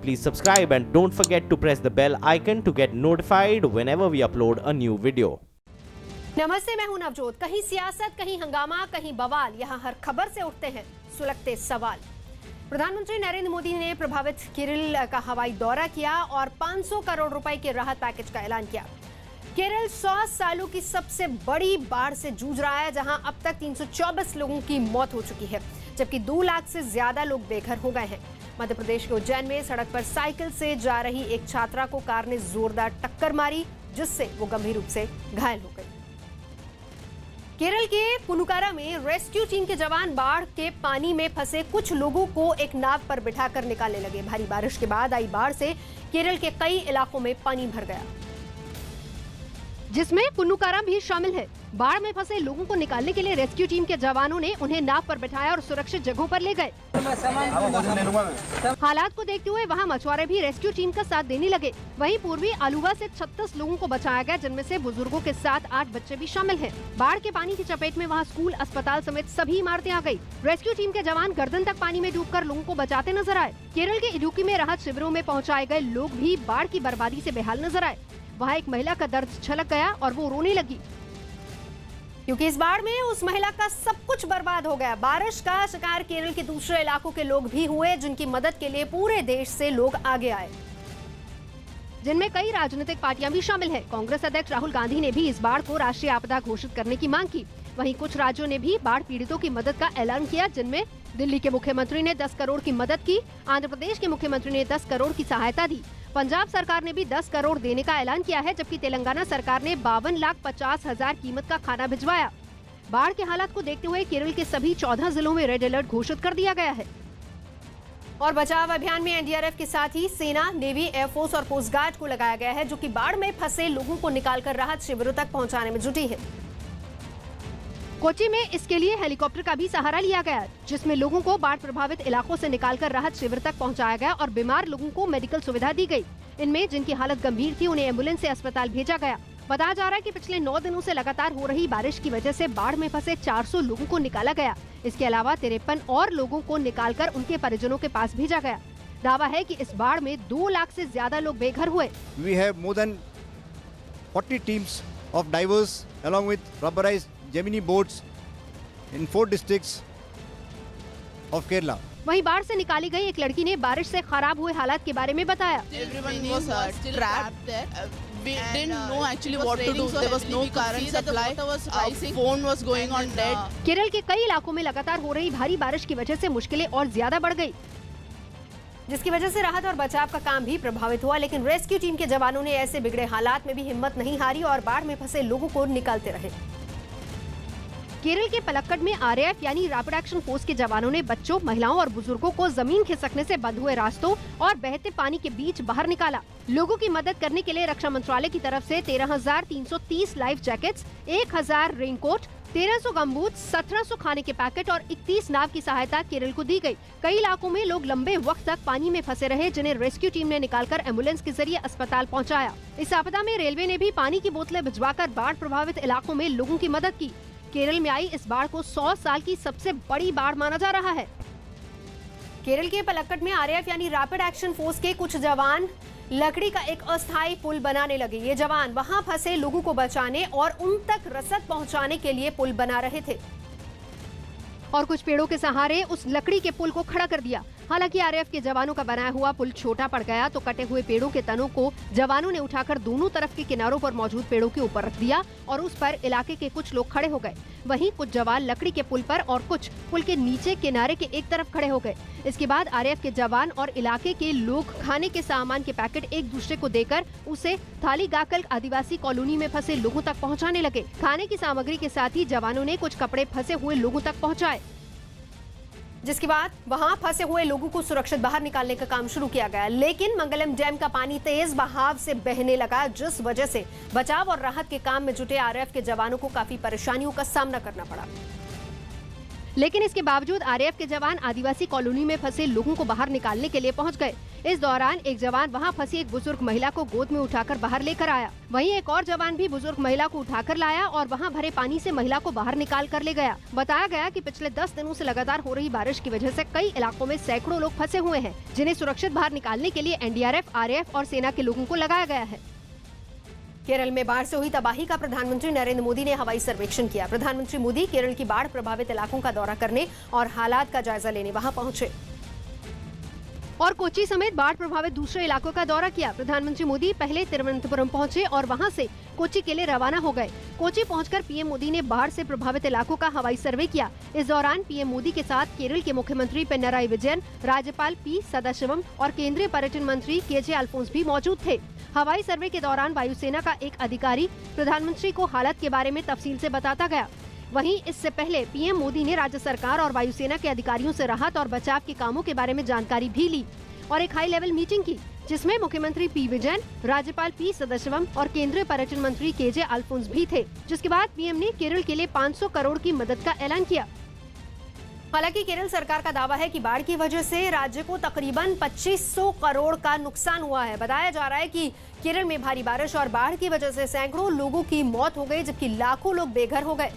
Please subscribe and don't forget to press the bell icon to get notified whenever we upload a new video. नमस्ते, मैं हूं नवजोत। कहीं सियासत, कहीं हंगामा, कहीं बवाल, यहां हर खबर से उठते हैं सुलगते सवाल। प्रधानमंत्री नरेंद्र मोदी ने प्रभावित केरल का हवाई दौरा किया और 500 करोड़ रुपए के राहत पैकेज का ऐलान किया। केरल 100 सालों की सबसे बड़ी बाढ़ से जूझ रहा है, जहां अब तक 324 लोगों की मौत हो चुकी है, जबकि 2 लाख से ज्यादा लोग बेघर हो गए हैं। मध्य प्रदेश के उज्जैन में सड़क पर साइकिल से जा रही एक छात्रा को कार ने जोरदार टक्कर मारी, जिससे वो गंभीर रूप से घायल हो गई। केरल के पुनुकारा में रेस्क्यू टीम के जवान बाढ़ के पानी में फंसे कुछ लोगों को एक नाव पर बिठाकर निकालने लगे। भारी बारिश के बाद आई बाढ़ से केरल के कई इलाकों में पानी भर गया, जिसमें पुनुकारा भी शामिल है। बाढ़ में फंसे लोगों को निकालने के लिए रेस्क्यू टीम के जवानों ने उन्हें नाव पर बिठाया और सुरक्षित जगहों पर ले गए। हालात को देखते हुए वहां मछुआरे भी रेस्क्यू टीम का साथ देने लगे। वहीं पूर्वी आलुवा से 36 लोगों को बचाया गया, जिनमें से बुजुर्गों के साथ 8 बच्चे भी शामिल हैं। बाढ़ के पानी की चपेट में वहां स्कूल, अस्पताल समेत सभी इमारतें आ गई। रेस्क्यू टीम के जवान गर्दन तक पानी में डूबकर लोगों को बचाते नजर आए। केरल के इडुक्की में राहत शिविरों में पहुँचाए गए लोग भी बाढ़ की बर्बादी से बेहाल नजर आए। वहाँ एक महिला का दर्द छलक गया और वो रोने लगी, क्योंकि इस बाढ़ में उस महिला का सब कुछ बर्बाद हो गया। बारिश का शिकार केरल के दूसरे इलाकों के लोग भी हुए, जिनकी मदद के लिए पूरे देश से लोग आगे आए, जिनमें कई राजनीतिक पार्टियां भी शामिल हैं। कांग्रेस अध्यक्ष राहुल गांधी ने भी इस बाढ़ को राष्ट्रीय आपदा घोषित करने की मांग की। वहीं कुछ राज्यों ने भी बाढ़ पीड़ितों की मदद का ऐलान किया, जिनमें दिल्ली के मुख्यमंत्री ने 10 करोड़ की मदद की, आंध्र प्रदेश के मुख्यमंत्री ने 10 करोड़ की सहायता दी, पंजाब सरकार ने भी 10 करोड़ देने का ऐलान किया है, जबकि तेलंगाना सरकार ने 52,50,000 कीमत का खाना भिजवाया। बाढ़ के हालात को देखते हुए केरल के सभी 14 जिलों में रेड अलर्ट घोषित कर दिया गया है। और बचाव अभियान में एनडीआरएफ के साथ ही सेना, नेवी, एयरफोर्स और कोस्ट गार्ड को लगाया गया है, जो कि बाढ़ में फंसे लोगों को निकालकर राहत शिविरों तक पहुंचाने में जुटी है। कोच्चि में इसके लिए हेलीकॉप्टर का भी सहारा लिया गया, जिसमें लोगों को बाढ़ प्रभावित इलाकों से निकालकर राहत शिविर तक पहुंचाया गया और बीमार लोगों को मेडिकल सुविधा दी गई। इनमें जिनकी हालत गंभीर थी, उन्हें एम्बुलेंस से अस्पताल भेजा गया। बताया जा रहा है कि पिछले 9 दिनों से लगातार हो रही बारिश की वजह से बाढ़ में फंसे 400 लोगों को निकाला गया। इसके अलावा 53 और लोगों को निकालकर उनके परिजनों के पास भेजा गया। दावा है कि इस बाढ़ में 2 लाख से ज्यादा लोग बेघर हुए। We have more than 40 teams of divers along with rubberized Gemini boats in 4 districts of Kerala. वहीं बाढ़ से निकाली गई एक लड़की ने बारिश से खराब हुए हालात के बारे में बताया। Everyone was trapped there. We didn't know actually what to do. There was no current supply. Our phone was going on dead. Kerala के कई इलाकों में लगातार हो रही भारी बारिश की वजह से मुश्किलें और ज्यादा बढ़ गई, जिसकी वजह से राहत और बचाव का काम भी प्रभावित हुआ। लेकिन रेस्क्यू टीम के जवानों ने ऐसे बिगड़े हालात में भी हिम्मत नहीं हारी और बाढ़ में फंसे लोगों को निकालते रहे। केरल के पलक्कड़ में आरएएफ यानी रैपिड एक्शन फोर्स के जवानों ने बच्चों, महिलाओं और बुजुर्गों को जमीन खिसकने से बंद हुए रास्तों और बहते पानी के बीच बाहर निकाला। लोगों की मदद करने के लिए रक्षा मंत्रालय की तरफ से 13,330 लाइफ जैकेट्स, 1,000 रेनकोट, 1,300 गमबूट, 1,700 खाने के पैकेट और 31 नाव की सहायता केरल को दी गई। कई इलाकों में लोग लंबे वक्त तक पानी में फंसे रहे, जिन्हें रेस्क्यू टीम ने निकालकर एम्बुलेंस के जरिए अस्पताल पहुंचाया। इस आपदा में रेलवे ने भी पानी की बोतलें भिजवाकर बाढ़ प्रभावित इलाकों में लोगों की मदद की। केरल में आई इस बाढ़ को 100 साल की सबसे बड़ी बाढ़ माना जा रहा है। केरल के पलक्कड़ में आरएएफ यानी रैपिड एक्शन फोर्स के कुछ जवान लकड़ी का एक अस्थायी पुल बनाने लगे। ये जवान वहां फंसे लोगों को बचाने और उन तक रसद पहुंचाने के लिए पुल बना रहे थे और कुछ पेड़ों के सहारे उस लकड़ी के पुल को खड़ा कर दिया। हालांकि आरएएफ के जवानों का बनाया हुआ पुल छोटा पड़ गया, तो कटे हुए पेड़ों के तनों को जवानों ने उठाकर दोनों तरफ के किनारों पर मौजूद पेड़ों के ऊपर रख दिया और उस पर इलाके के कुछ लोग खड़े हो गए। वहीं कुछ जवान लकड़ी के पुल पर और कुछ पुल के नीचे किनारे के एक तरफ खड़े हो गए। इसके बाद आरएएफ के जवान और इलाके के लोग खाने के सामान के पैकेट एक दूसरे को देकर उसे थालीगाकल आदिवासी कॉलोनी में फंसे लोगों तक पहुँचाने लगे। खाने की सामग्री के साथ ही जवानों ने कुछ कपड़े फंसे हुए लोगों तक पहुँचाए, जिसके बाद वहां फंसे हुए लोगों को सुरक्षित बाहर निकालने का काम शुरू किया गया। लेकिन मंगलम डैम का पानी तेज बहाव से बहने लगा, जिस वजह से बचाव और राहत के काम में जुटे आरएएफ के जवानों को काफी परेशानियों का सामना करना पड़ा। लेकिन इसके बावजूद आरएएफ के जवान आदिवासी कॉलोनी में फंसे लोगों को बाहर निकालने के लिए पहुंच गए। इस दौरान एक जवान वहां फंसी एक बुजुर्ग महिला को गोद में उठाकर बाहर लेकर आया। वहीं एक और जवान भी बुजुर्ग महिला को उठाकर लाया और वहां भरे पानी से महिला को बाहर निकाल कर ले गया। बताया गया कि पिछले 10 दिनों से लगातार हो रही बारिश की वजह से कई इलाकों में सैकड़ों लोग फंसे हुए हैं, जिन्हें सुरक्षित बाहर निकालने के लिए एनडीआरएफ, आरएएफ और सेना के लोगों को लगाया गया है। केरल में बाढ़ से हुई तबाही का प्रधानमंत्री नरेंद्र मोदी ने हवाई सर्वेक्षण किया। प्रधानमंत्री मोदी केरल की बाढ़ प्रभावित इलाकों का दौरा करने और हालात का जायजा लेने वहां पहुंचे और कोच्चि समेत बाढ़ प्रभावित दूसरे इलाकों का दौरा किया। प्रधानमंत्री मोदी पहले तिरुवनंतपुरम पहुंचे और वहां से कोच्चि के लिए रवाना हो गए। कोच्चि पहुंचकर पीएम मोदी ने बाढ़ से प्रभावित इलाकों का हवाई सर्वे किया। इस दौरान पीएम मोदी के साथ केरल के मुख्यमंत्री पिनराई विजयन, राज्यपाल पी सदाशिवम और केंद्रीय पर्यटन मंत्री केजे अल्फोंस भी मौजूद थे। हवाई सर्वे के दौरान वायुसेना का एक अधिकारी प्रधानमंत्री को हालत के बारे में तफसील से बताता गया। वहीं इससे पहले पीएम मोदी ने राज्य सरकार और वायुसेना के अधिकारियों से राहत और बचाव के कामों के बारे में जानकारी भी ली और एक हाई लेवल मीटिंग की, जिसमें मुख्यमंत्री पी विजयन, राज्यपाल पी सदाशिवम और केंद्रीय पर्यटन मंत्री केजे अल्फोंस भी थे। जिसके बाद पीएम ने केरल के लिए 500 करोड़ की मदद का ऐलान किया। हालांकि केरल सरकार का दावा है कि बाढ़ की वजह से राज्य को तकरीबन 2500 करोड़ का नुकसान हुआ है। बताया जा रहा है कि केरल में भारी बारिश और बाढ़ की वजह से सैकड़ों लोगों की मौत हो गई, जबकि लाखों लोग बेघर हो गए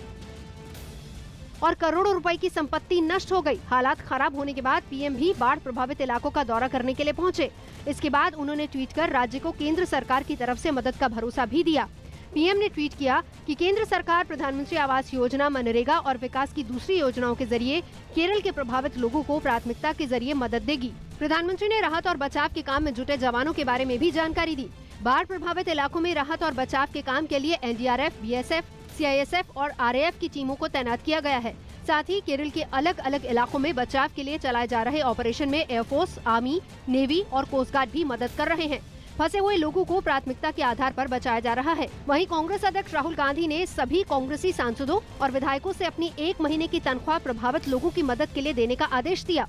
और करोड़ों रुपए की संपत्ति नष्ट हो गई। हालात खराब होने के बाद पीएम भी बाढ़ प्रभावित इलाकों का दौरा करने के लिए पहुंचे। इसके बाद उन्होंने ट्वीट कर राज्य को केंद्र सरकार की तरफ से मदद का भरोसा भी दिया। पीएम ने ट्वीट किया कि केंद्र सरकार प्रधानमंत्री आवास योजना, मनरेगा और विकास की दूसरी योजनाओं के जरिए केरल के प्रभावित लोगों को प्राथमिकता के जरिए मदद देगी। प्रधानमंत्री ने राहत और बचाव के काम में जुटे जवानों के बारे में भी जानकारी दी। बाढ़ प्रभावित इलाकों में राहत और बचाव के काम के लिए एनडीआरएफ, बीएसएफ, सीआईएसएफ और आरएएफ की टीमों को तैनात किया गया है। साथ ही केरल के अलग अलग इलाकों में बचाव के लिए चलाए जा रहे ऑपरेशन में एयरफोर्स, आर्मी, नेवी और कोस्ट गार्ड भी मदद कर रहे हैं। फंसे हुए लोगों को प्राथमिकता के आधार पर बचाया जा रहा है। वहीं कांग्रेस अध्यक्ष राहुल गांधी ने सभी कांग्रेसी सांसदों और विधायकों से अपनी 1 महीने की तनख्वाह प्रभावित लोगों की मदद के लिए देने का आदेश दिया।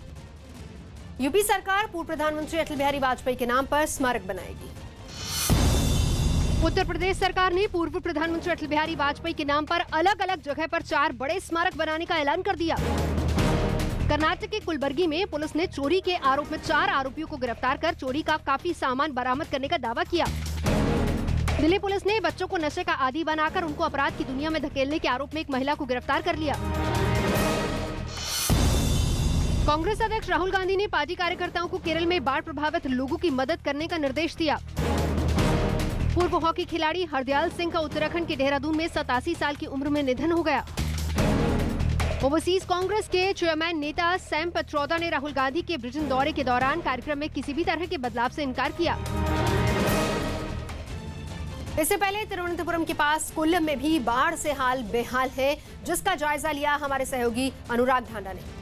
यूपी सरकार पूर्व प्रधानमंत्री अटल बिहारी वाजपेयी के नाम पर स्मारक बनाएगी। उत्तर प्रदेश सरकार ने पूर्व प्रधानमंत्री अटल बिहारी वाजपेयी के नाम पर अलग अलग जगह पर 4 बड़े स्मारक बनाने का ऐलान कर दिया। कर्नाटक के कुलबर्गी में पुलिस ने चोरी के आरोप में 4 आरोपियों को गिरफ्तार कर चोरी का काफी सामान बरामद करने का दावा किया। दिल्ली पुलिस ने बच्चों को नशे का आदी बनाकर उनको अपराध की दुनिया में धकेलने के आरोप में एक महिला को गिरफ्तार कर लिया। कांग्रेस अध्यक्ष राहुल गांधी ने पार्टी कार्यकर्ताओं को केरल में बाढ़ प्रभावित लोगों की मदद करने का निर्देश दिया। पूर्व हॉकी खिलाड़ी हरदयाल सिंह का उत्तराखंड के देहरादून में 87 साल की उम्र में निधन हो गया। ओवरसीज कांग्रेस के चेयरमैन नेता सैम पत्रोदा ने राहुल गांधी के ब्रिटेन दौरे के दौरान कार्यक्रम में किसी भी तरह के बदलाव से इनकार किया। इससे पहले तिरुवनंतपुरम के पास कोल्लम में भी बाढ़ से हाल बेहाल है, जिसका जायजा लिया हमारे सहयोगी अनुराग ढांडा ने।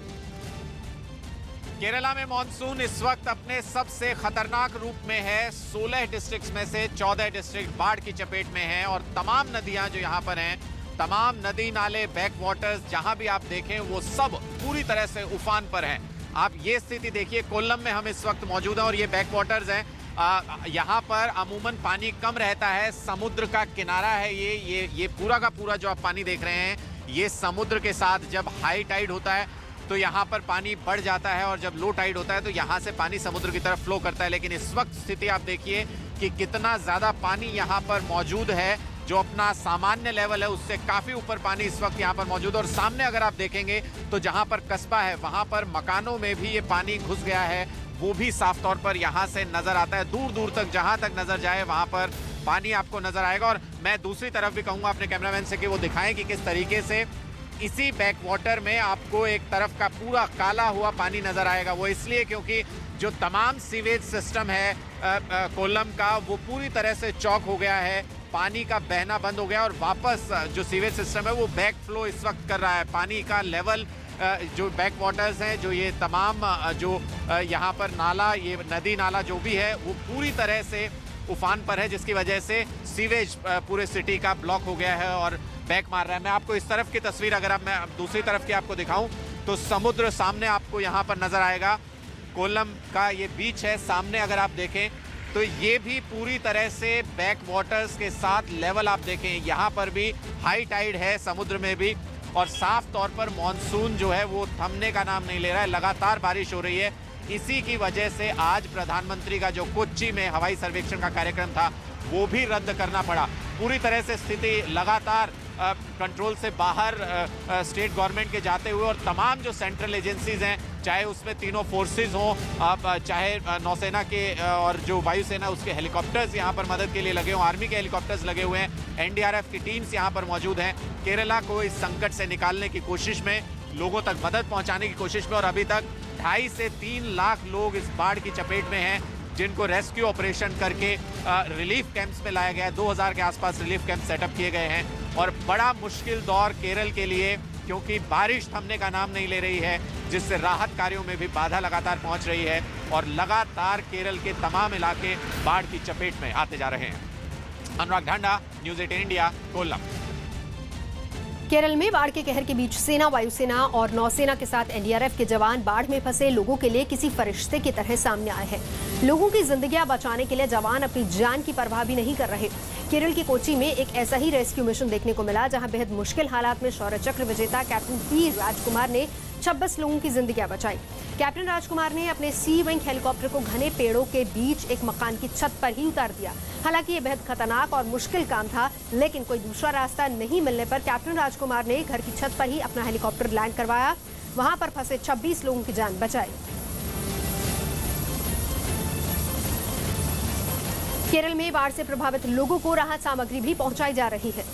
केरला में मॉनसून इस वक्त अपने सबसे खतरनाक रूप में है। 16 डिस्ट्रिक्ट्स में से 14 डिस्ट्रिक्ट बाढ़ की चपेट में हैं और तमाम नदियां जो यहां पर हैं, तमाम नदी नाले, बैक वाटर्स जहां भी आप देखें वो सब पूरी तरह से उफान पर हैं। आप ये स्थिति देखिए, कोल्लम में हम इस वक्त मौजूद हैं और ये बैक वाटर्स हैं। यहाँ पर अमूमन पानी कम रहता है, समुद्र का किनारा है ये पूरा का पूरा जो आप पानी देख रहे हैं, ये समुद्र के साथ जब हाई टाइड होता है तो यहाँ पर पानी बढ़ जाता है और जब लो टाइड होता है तो यहाँ से पानी समुद्र की तरफ फ्लो करता है। लेकिन इस वक्त स्थिति आप देखिए कि कितना ज़्यादा पानी यहाँ पर मौजूद है, जो अपना सामान्य लेवल है उससे काफ़ी ऊपर पानी इस वक्त यहाँ पर मौजूद है। और सामने अगर आप देखेंगे तो जहाँ पर कस्बा है वहाँ पर मकानों में भी ये पानी घुस गया है, वो भी साफ तौर पर यहाँ से नज़र आता है। दूर दूर तक जहाँ तक नज़र जाए वहाँ पर पानी आपको नज़र आएगा। और मैं दूसरी तरफ भी कहूँगा अपने कैमरामैन से कि वो दिखाएं कि किस तरीके से इसी बैक वाटर में आपको एक तरफ का पूरा काला हुआ पानी नजर आएगा। वो इसलिए क्योंकि जो तमाम सीवेज सिस्टम है कोल्लम का, वो पूरी तरह से चौक हो गया है, पानी का बहना बंद हो गया और वापस जो सीवेज सिस्टम है वो बैक फ्लो इस वक्त कर रहा है। पानी का लेवल जो बैक वाटर्स हैं, जो ये तमाम जो यहाँ पर नाला, ये नदी नाला जो भी है वो पूरी तरह से उफान पर है, जिसकी वजह से सीवेज पूरे सिटी का ब्लॉक हो गया है और बैक मार रहा है। मैं आपको इस तरफ की तस्वीर अगर मैं दूसरी तरफ की आपको दिखाऊं तो समुद्र सामने आपको यहाँ पर नजर आएगा। कोल्लम का ये बीच है सामने, अगर आप देखें तो ये भी पूरी तरह से बैक वाटर्स के साथ लेवल आप देखें, यहाँ पर भी हाई टाइड है समुद्र में भी और साफ तौर पर मॉनसून जो है वो थमने का नाम नहीं ले रहा है। लगातार बारिश हो रही है। इसी की वजह से आज प्रधानमंत्री का जो कोच्चि में हवाई सर्वेक्षण का कार्यक्रम था वो भी रद्द करना पड़ा। पूरी तरह से स्थिति लगातार कंट्रोल से बाहर स्टेट गवर्नमेंट के जाते हुए और तमाम जो सेंट्रल एजेंसीज हैं, चाहे उसमें तीनों फोर्सेस हों, चाहे नौसेना के और जो वायुसेना उसके हेलीकॉप्टर्स यहाँ पर मदद के लिए लगे हों, आर्मी के हेलीकॉप्टर्स लगे हुए हैं, एनडीआरएफ की टीम्स यहाँ पर मौजूद हैं। केरला को इस संकट से निकालने की कोशिश में, लोगों तक मदद पहुँचाने की कोशिश में, और अभी तक 2.5 से 3 लाख लोग इस बाढ़ की चपेट में हैं, जिनको रेस्क्यू ऑपरेशन करके रिलीफ कैंप्स में लाया गया है। 2000 के आसपास रिलीफ कैंप सेटअप किए गए हैं और बड़ा मुश्किल दौर केरल के लिए, क्योंकि बारिश थमने का नाम नहीं ले रही है, जिससे राहत कार्यों में भी बाधा लगातार पहुंच रही है और लगातार केरल के तमाम इलाके बाढ़ की चपेट में आते जा रहे हैं। अनुराग ढांडा, न्यूज़ 18 इंडिया, कोल्लम। केरल में बाढ़ के कहर के बीच सेना, वायुसेना और नौसेना के साथ एनडीआरएफ के जवान बाढ़ में फंसे लोगों के लिए किसी फरिश्ते की तरह सामने आए हैं। लोगों की जिंदगियां बचाने के लिए जवान अपनी जान की परवाह भी नहीं कर रहे। केरल के कोच्चि में एक ऐसा ही रेस्क्यू मिशन देखने को मिला, जहां बेहद मुश्किल हालात में शौर्य चक्र विजेता कैप्टन पी राजकुमार ने 26 लोगों की जिंदगियां बचाई। कैप्टन राजकुमार ने अपने सी विंग हेलीकॉप्टर को घने पेड़ों के बीच एक मकान की छत पर ही उतार दिया। हालांकि ये बेहद खतरनाक और मुश्किल काम था, लेकिन कोई दूसरा रास्ता नहीं मिलने पर कैप्टन राजकुमार ने घर की छत पर ही अपना हेलीकॉप्टर लैंड करवाया। वहां पर फंसे 26 लोगों की जान बचाई। केरल में बाढ़ से प्रभावित लोगों को राहत सामग्री भी पहुंचाई जा रही है।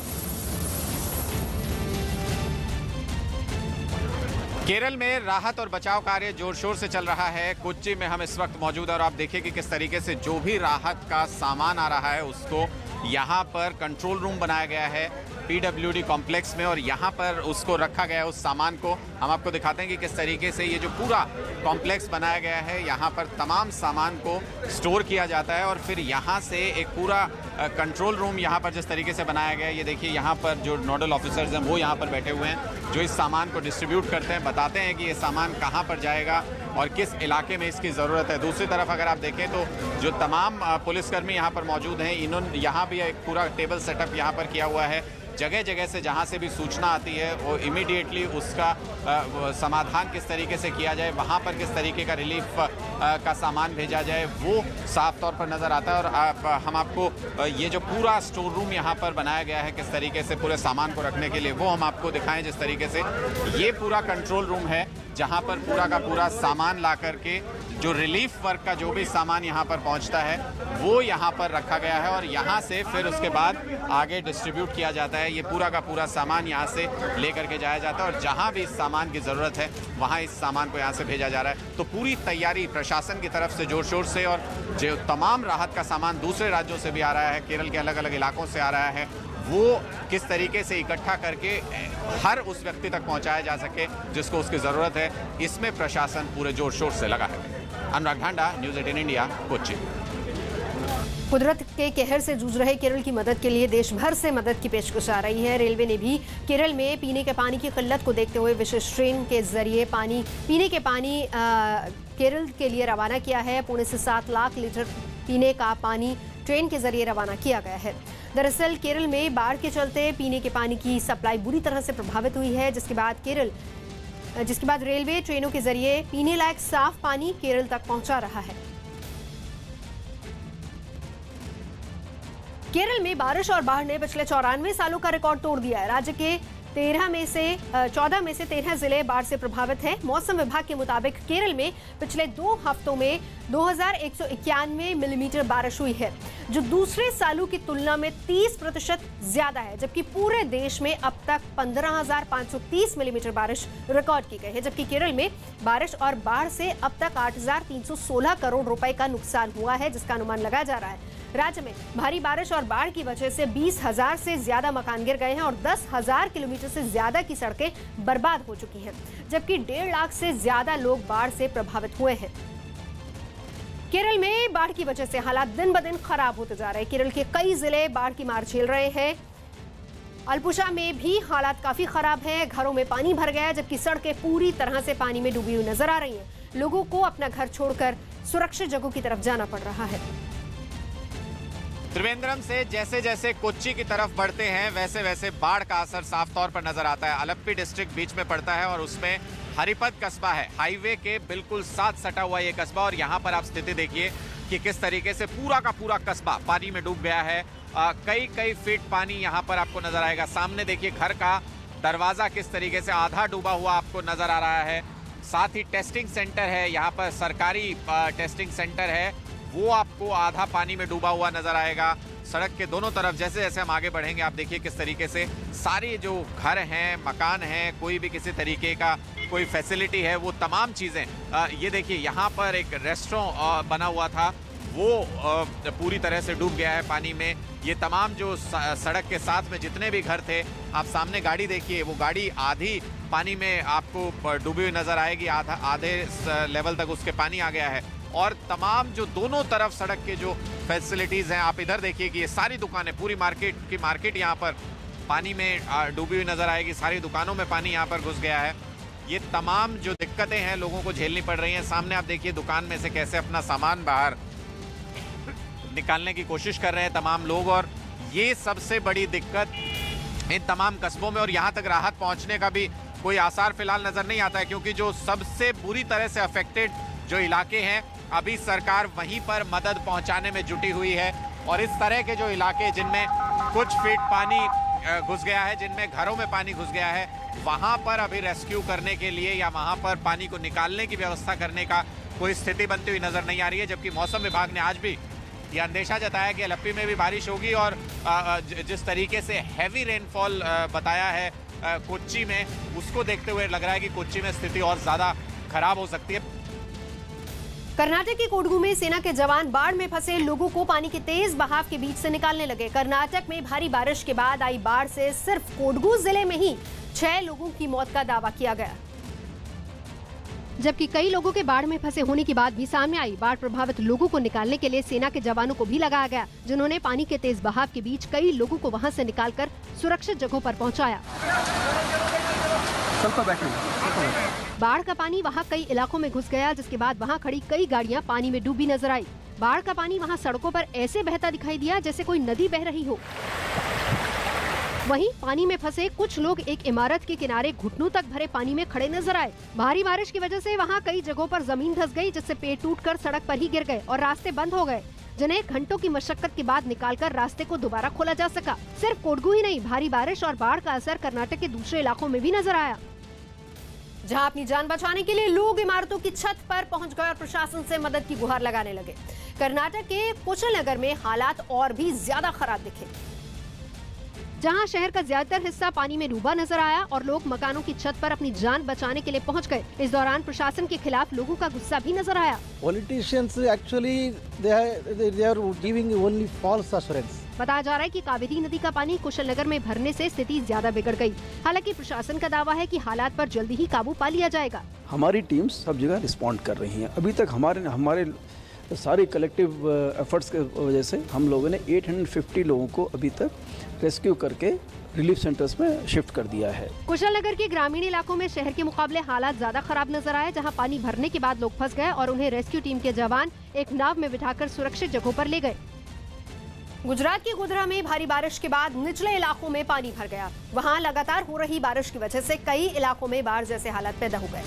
केरल में राहत और बचाव कार्य जोर शोर से चल रहा है। कोच्चि में हम इस वक्त मौजूद हैं और आप देखिए कि किस तरीके से जो भी राहत का सामान आ रहा है उसको यहाँ पर कंट्रोल रूम बनाया गया है पीडब्ल्यूडी कॉम्प्लेक्स में, और यहाँ पर उसको रखा गया है उस सामान को। हम आपको दिखाते हैं कि किस तरीके से ये जो पूरा कॉम्प्लेक्स बनाया गया है, यहाँ पर तमाम सामान को स्टोर किया जाता है और फिर यहाँ से एक पूरा कंट्रोल रूम यहाँ पर जिस तरीके से बनाया गया है, ये देखिए यहाँ पर जो नोडल ऑफिसर्स हैं वो यहाँ पर बैठे हुए हैं, जो इस सामान को डिस्ट्रीब्यूट करते हैं, बताते हैं कि ये सामान कहाँ पर जाएगा और किस इलाके में इसकी ज़रूरत है। दूसरी तरफ अगर आप देखें तो जो तमाम पुलिसकर्मी यहाँ पर मौजूद हैं, इन्होंने यहाँ भी एक पूरा टेबल सेटअप यहाँ पर किया हुआ है। जगह जगह से जहाँ से भी सूचना आती है वो इमीडिएटली उसका समाधान किस तरीके से किया जाए, वहाँ पर किस तरीके का रिलीफ का सामान भेजा जाए, वो साफ तौर पर नज़र आता है। और हम आपको ये जो पूरा स्टोर रूम यहाँ पर बनाया गया है किस तरीके से पूरे सामान को रखने के लिए, वो हम आपको दिखाएं। जिस तरीके से ये पूरा कंट्रोल रूम है जहाँ पर पूरा का पूरा सामान ला करके जो रिलीफ वर्क का जो भी सामान यहाँ पर पहुँचता है वो यहाँ पर रखा गया है और यहाँ से फिर उसके बाद आगे डिस्ट्रीब्यूट किया जाता है। ये पूरा का पूरा सामान यहाँ से लेकर के जाया जाता है और जहाँ भी इस सामान की ज़रूरत है वहाँ इस सामान को यहाँ से भेजा जा रहा है। तो पूरी तैयारी प्रशासन की तरफ से जोर शोर से, और जो तमाम राहत का सामान दूसरे राज्यों से भी आ रहा है, केरल के अलग अलग इलाकों से आ रहा है, वो किस तरीके से इकट्ठा करके हर उस व्यक्ति तक पहुंचाया जा सके जिसको उसकी ज़रूरत है, इसमें प्रशासन पूरे जोर शोर से लगा है। अनुराग ढांडा, न्यूज़ 18 इंडिया, कोच्चि। कुदरत के कहर से जूझ रहे केरल की मदद के लिए देश भर से मदद की पेशकश आ रही है। रेलवे ने भी केरल में पीने के पानी की किल्लत को देखते हुए विशेष ट्रेन के जरिए पीने के पानी केरल के लिए रवाना किया है। 6.25 लाख लीटर पीने का पानी ट्रेन के जरिए रवाना किया गया है। दरअसल केरल में बाढ़ के चलते पीने के पानी की सप्लाई बुरी तरह से प्रभावित हुई है, जिसके बाद रेलवे ट्रेनों के जरिए पीने लायक साफ पानी केरल तक पहुंचा रहा है। केरल में बारिश और बाढ़ ने पिछले 94 सालों का रिकॉर्ड तोड़ दिया है। राज्य के 14 में से 13 जिले बाढ़ से प्रभावित हैं। मौसम विभाग के मुताबिक केरल में पिछले 2 हफ्तों में 2191 मिलीमीटर बारिश हुई है, जो दूसरे सालों की तुलना में 30% ज्यादा है। जबकि पूरे देश में अब तक 15,530 मिलीमीटर बारिश रिकॉर्ड की गई है। जबकि केरल में बारिश और बाढ़ से अब तक 8,316 करोड़ रुपए का नुकसान हुआ है, जिसका अनुमान लगाया जा रहा है। राज्य में भारी बारिश और बाढ़ की वजह से 20,000 से ज्यादा मकान गिर गए हैं और 10,000 किलोमीटर से ज्यादा की सड़कें बर्बाद हो चुकी हैं, जबकि 1.5 लाख से ज्यादा लोग बाढ़ से प्रभावित हुए हैं। केरल में बाढ़ की वजह से हालात दिन ब दिन खराब होते जा रहे हैं। केरल के कई जिले बाढ़ की मार झेल रहे हैं। अलपुषा में भी हालात काफी खराब हैं। घरों में पानी भर गया है, जबकि सड़कें पूरी तरह से पानी में डूबी हुई नजर आ रही हैं। लोगों को अपना घर छोड़कर सुरक्षित जगहों की तरफ जाना पड़ रहा है। त्रिवेंद्रम से जैसे जैसे कोच्चि की तरफ बढ़ते हैं वैसे वैसे बाढ़ का असर साफ तौर पर नजर आता है। आलप्पी डिस्ट्रिक्ट बीच में पड़ता है और उसमें हरिपद कस्बा है, हाईवे के बिल्कुल साथ सटा हुआ ये कस्बा, और यहाँ पर आप स्थिति देखिए कि किस तरीके से पूरा का पूरा कस्बा पानी में डूब गया है। कई फीट पानी यहाँ पर आपको नजर आएगा। सामने देखिए घर का दरवाजा किस तरीके से आधा डूबा हुआ आपको नजर आ रहा है। साथ ही टेस्टिंग सेंटर है, यहाँ पर सरकारी टेस्टिंग सेंटर है, वो आपको आधा पानी में डूबा हुआ नजर आएगा। सड़क के दोनों तरफ जैसे जैसे हम आगे बढ़ेंगे आप देखिए किस तरीके से सारे जो घर हैं, मकान हैं, कोई भी किसी तरीके का कोई फैसिलिटी है, वो तमाम चीज़ें, ये देखिए यहाँ पर एक रेस्टोरेंट बना हुआ था, वो पूरी तरह से डूब गया है पानी में। ये तमाम जो सड़क के साथ में जितने भी घर थे, आप सामने गाड़ी देखिए, वो गाड़ी आधी पानी में आपको डूबी हुई नजर आएगी, आधे लेवल तक उसके पानी आ गया है। और तमाम जो दोनों तरफ सड़क के जो फैसिलिटीज़ हैं, आप इधर देखिए कि ये सारी दुकानें, पूरी मार्केट यहाँ पर पानी में डूबी हुई नजर आएगी। सारी दुकानों में पानी यहाँ पर घुस गया है। ये तमाम जो दिक्कतें हैं लोगों को झेलनी पड़ रही हैं। सामने आप देखिए दुकान में से कैसे अपना सामान बाहर निकालने की कोशिश कर रहे हैं तमाम लोग, और ये सबसे बड़ी दिक्कत इन तमाम कस्बों में। और यहाँ तक राहत पहुँचने का भी कोई आसार फिलहाल नजर नहीं आता है, क्योंकि जो सबसे बुरी तरह से अफेक्टेड जो इलाके हैं, अभी सरकार वहीं पर मदद पहुंचाने में जुटी हुई है। और इस तरह के जो इलाके जिनमें कुछ फीट पानी घुस गया है, जिनमें घरों में पानी घुस गया है, वहां पर अभी रेस्क्यू करने के लिए या वहां पर पानी को निकालने की व्यवस्था करने का कोई स्थिति बनती हुई नजर नहीं आ रही है। जबकि मौसम विभाग ने आज भी ये अंदेशा जताया कि एलएपी में भी बारिश होगी, और जिस तरीके से हैवी रेनफॉल बताया है कोच्चि में, उसको देखते हुए लग रहा है कि कोच्चि में स्थिति और ज्यादा खराब हो सकती है। कर्नाटक के कोडगु में सेना के जवान बाढ़ में फंसे लोगों को पानी के तेज बहाव के बीच से निकालने लगे। कर्नाटक में भारी बारिश के बाद आई बाढ़ से सिर्फ कोडगु जिले में ही 6 लोगों की मौत का दावा किया गया, जबकि कई लोगों के बाढ़ में फंसे होने की बात भी सामने आई। बाढ़ प्रभावित लोगों को निकालने के लिए सेना के जवानों को भी लगाया गया, जिन्होंने पानी के तेज बहाव के बीच कई लोगों को वहां से निकालकर सुरक्षित जगहों पर पहुंचाया। बाढ़ का पानी वहां कई इलाकों में घुस गया, जिसके बाद वहां खड़ी कई गाड़ियां पानी में डूबी नजर आई। बाढ़ का पानी वहां सड़कों पर ऐसे बहता दिखाई दिया जैसे कोई नदी बह रही हो। वहीं पानी में फंसे कुछ लोग एक इमारत के किनारे घुटनों तक भरे पानी में खड़े नजर आए। भारी बारिश की वजह से वहां कई जगहों पर जमीन धंस गई, जिससे पेड़ टूटकर सड़क पर ही गिर गए और रास्ते बंद हो गए, जिन्हें घंटों की मशक्कत के बाद निकालकर रास्ते को दोबारा खोला जा सका। सिर्फ कोडगु ही नहीं, भारी बारिश और बाढ़ का असर कर्नाटक के दूसरे इलाकों में भी नजर आया, जहां अपनी जान बचाने के लिए लोग इमारतों की छत पर पहुंच गए और प्रशासन से मदद की गुहार लगाने लगे। कर्नाटक के कुशलनगर में हालात और भी ज्यादा खराब दिखे, जहां शहर का ज्यादातर हिस्सा पानी में डूबा नजर आया और लोग मकानों की छत पर अपनी जान बचाने के लिए पहुंच गए। इस दौरान प्रशासन के खिलाफ लोगों का गुस्सा भी नजर आया। Politicians actually they are giving only false assurance. बताया जा रहा है कि कावेरी नदी का पानी कुशलनगर में भरने से स्थिति ज्यादा बिगड़ गई। हालांकि प्रशासन का दावा है कि हालात पर जल्दी ही काबू पा लिया जाएगा। हमारी टीम्स सब जगह रिस्पॉन्ड कर रही हैं। अभी तक हमारे सारे कलेक्टिव एफर्ट्स की वजह से हम लोगों ने 850 लोगों को अभी तक रेस्क्यू करके रिलीफ सेंटर्स में शिफ्ट कर दिया है। कुशलनगर के ग्रामीण इलाकों में शहर के मुकाबले हालात ज्यादा खराब नजर आए, जहां पानी भरने के बाद लोग फंस गए और उन्हें रेस्क्यू टीम के जवान एक नाव में बिठाकर सुरक्षित जगहों पर ले गए। गुजरात के गोधरा में भारी बारिश के बाद निचले इलाकों में पानी भर गया। वहां लगातार हो रही बारिश की वजह से कई इलाकों में बाढ़ जैसे हालात पैदा हो गए,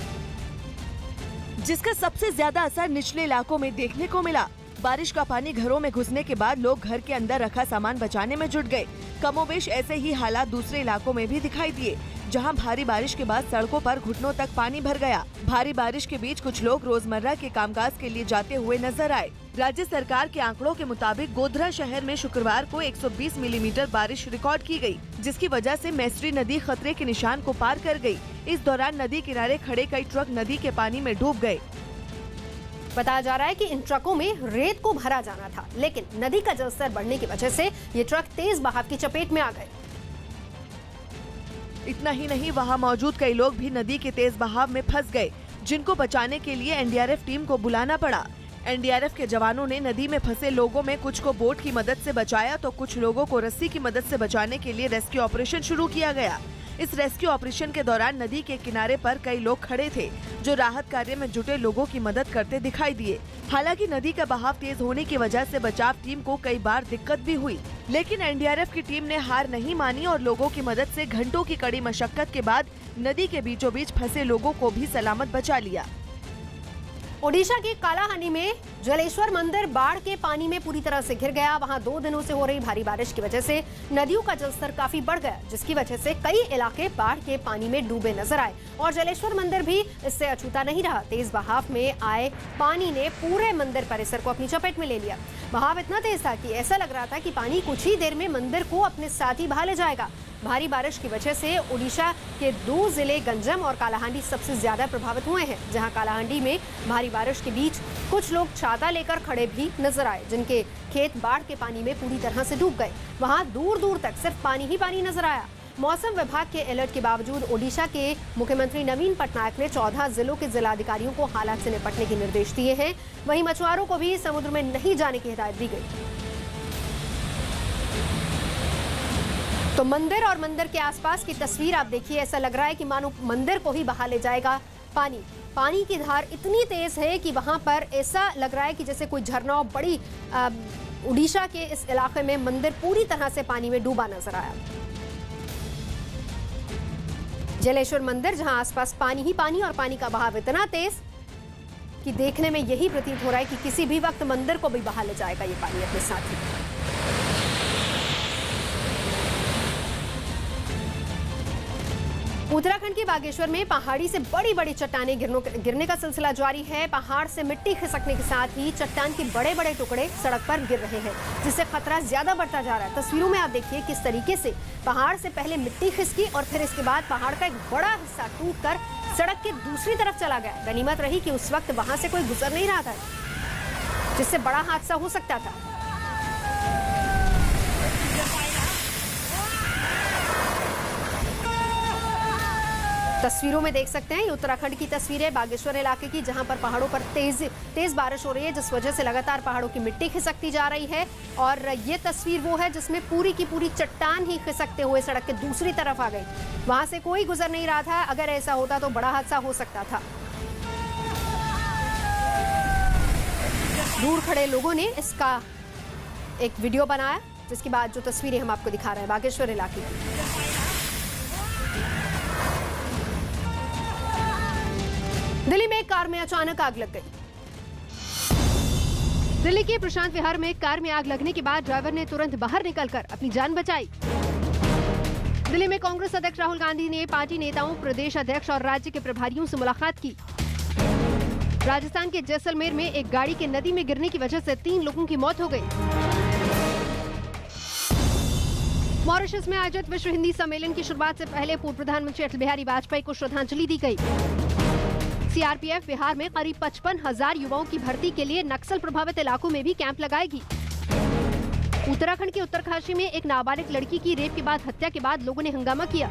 जिसका सबसे ज्यादा असर निचले इलाकों में देखने को मिला। बारिश का पानी घरों में घुसने के बाद लोग घर के अंदर रखा सामान बचाने में जुट गए। कमोबेश ऐसे ही हालात दूसरे इलाकों में भी दिखाई दिए, जहां भारी बारिश के बाद सड़कों पर घुटनों तक पानी भर गया। भारी बारिश के बीच कुछ लोग रोजमर्रा के कामकाज के लिए जाते हुए नजर आए। राज्य सरकार के आंकड़ों के मुताबिक गोधरा शहर में शुक्रवार को 120 मिलीमीटर बारिश रिकॉर्ड की गई, जिसकी वजह से मैस्त्री नदी खतरे के निशान को पार कर गई। इस दौरान नदी किनारे खड़े कई ट्रक नदी के पानी में डूब गए। बताया जा रहा है कि इन ट्रकों में रेत को भरा जाना था, लेकिन नदी का जलस्तर बढ़ने की वजह से ये ट्रक तेज बहाव की चपेट में आ गए। इतना ही नहीं, वहां मौजूद कई लोग भी नदी के तेज बहाव में फंस गए, जिनको बचाने के लिए एनडीआरएफ टीम को बुलाना पड़ा। एनडीआरएफ के जवानों ने नदी में फंसे लोगों में कुछ को बोट की मदद से बचाया, तो कुछ लोगों को रस्सी की मदद से बचाने के लिए रेस्क्यू ऑपरेशन शुरू किया गया। इस रेस्क्यू ऑपरेशन के दौरान नदी के किनारे पर कई लोग खड़े थे जो राहत कार्य में जुटे लोगों की मदद करते दिखाई दिए। हालांकि नदी का बहाव तेज होने की वजह से बचाव टीम को कई बार दिक्कत भी हुई, लेकिन एनडीआरएफ की टीम ने हार नहीं मानी और लोगों की मदद से घंटों की कड़ी मशक्कत के बाद नदी के बीचों बीच फंसे लोगों को भी सलामत बचा लिया। ओडिशा के कालाहांडी में जलेश्वर मंदिर बाढ़ के पानी में पूरी तरह से घिर गया। वहां 2 दिनों से हो रही भारी बारिश की वजह से नदियों का जलस्तर काफी बढ़ गया, जिसकी वजह से कई इलाके बाढ़ के पानी में डूबे नजर आए और जलेश्वर मंदिर भी इससे अछूता नहीं रहा। तेज बहाव में आए पानी ने पूरे मंदिर परिसर को अपनी चपेट में ले लिया। बहाव इतना तेज था कि ऐसा लग रहा था कि पानी कुछ ही देर में मंदिर को अपने साथ ही बहा ले जाएगा। भारी बारिश की वजह से ओडिशा के 2 जिले गंजम और कालाहांडी सबसे ज्यादा प्रभावित हुए हैं, जहां कालाहांडी में भारी बारिश के बीच कुछ लोग छाता लेकर खड़े भी नजर आए, जिनके खेत बाढ़ के पानी में पूरी तरह से डूब गए। वहां दूर दूर तक सिर्फ पानी ही पानी नजर आया। मौसम विभाग के अलर्ट के बावजूद ओडिशा के मुख्यमंत्री नवीन पटनायक ने 14 जिलों के जिलाधिकारियों को हालात से निपटने के निर्देश दिए हैं। वहीं मछुआरों को भी समुद्र में नहीं जाने की हिदायत दी गई। तो मंदिर और मंदिर के आसपास की तस्वीर आप देखिए, ऐसा लग रहा है कि मानो मंदिर को ही बहा ले जाएगा पानी। पानी की धार इतनी तेज है कि वहां पर ऐसा लग रहा है कि जैसे कोई झरना और बड़ी उड़ीसा के इस इलाके में मंदिर पूरी तरह से पानी में डूबा नजर आया। जलेश्वर मंदिर जहां आसपास पानी ही पानी और पानी का बहाव इतना तेज कि देखने में यही प्रतीत हो रहा है कि किसी भी वक्त मंदिर को भी बहा ले जाएगा ये पानी अपने साथ ही। उत्तराखंड के बागेश्वर में पहाड़ी से बड़ी बड़ी चट्टानें गिरने का सिलसिला जारी है। पहाड़ से मिट्टी खिसकने के साथ ही चट्टान के बड़े बड़े टुकड़े सड़क पर गिर रहे हैं, जिससे खतरा ज्यादा बढ़ता जा रहा है। तस्वीरों में आप देखिए किस तरीके से पहाड़ से पहले मिट्टी खिसकी और फिर इसके बाद पहाड़ का एक बड़ा हिस्सा टूटकर सड़क के दूसरी तरफ चला गया। गनीमत रही कि उस वक्त वहां से कोई गुजर नहीं रहा था, जिससे बड़ा हादसा हो सकता था। तस्वीरों में देख सकते हैं, ये उत्तराखंड की तस्वीरें बागेश्वर इलाके की, जहां पर पहाड़ों पर तेज बारिश हो रही है, जिस वजह से लगातार पहाड़ों की मिट्टी खिसकती जा रही है। और ये तस्वीर वो है जिसमें पूरी की पूरी चट्टान ही खिसकते हुए सड़क के दूसरी तरफ आ गई। वहां से कोई गुजर नहीं रहा था। अगर ऐसा होता तो बड़ा हादसा हो सकता था। दूर खड़े लोगों ने इसका एक वीडियो बनाया, जिसके बाद जो तस्वीरें हम आपको दिखा रहे हैं बागेश्वर इलाके की। दिल्ली में एक कार में अचानक आग लग गई। दिल्ली के प्रशांत विहार में एक कार में आग लगने के बाद ड्राइवर ने तुरंत बाहर निकलकर अपनी जान बचाई। दिल्ली में कांग्रेस अध्यक्ष राहुल गांधी ने पार्टी नेताओं, प्रदेश अध्यक्ष और राज्य के प्रभारियों से मुलाकात की। राजस्थान के जैसलमेर में एक गाड़ी के नदी में गिरने की वजह से 3 लोगों की मौत हो गई। मॉरिशस में आयोजित विश्व हिंदी सम्मेलन की शुरुआत से पहले पूर्व प्रधानमंत्री अटल बिहारी वाजपेयी को श्रद्धांजलि दी गई। सीआरपीएफ बिहार में करीब 55,000 युवाओं की भर्ती के लिए नक्सल प्रभावित इलाकों में भी कैंप लगाएगी। उत्तराखंड के उत्तरकाशी में एक नाबालिग लड़की की रेप के बाद हत्या के बाद लोगों ने हंगामा किया।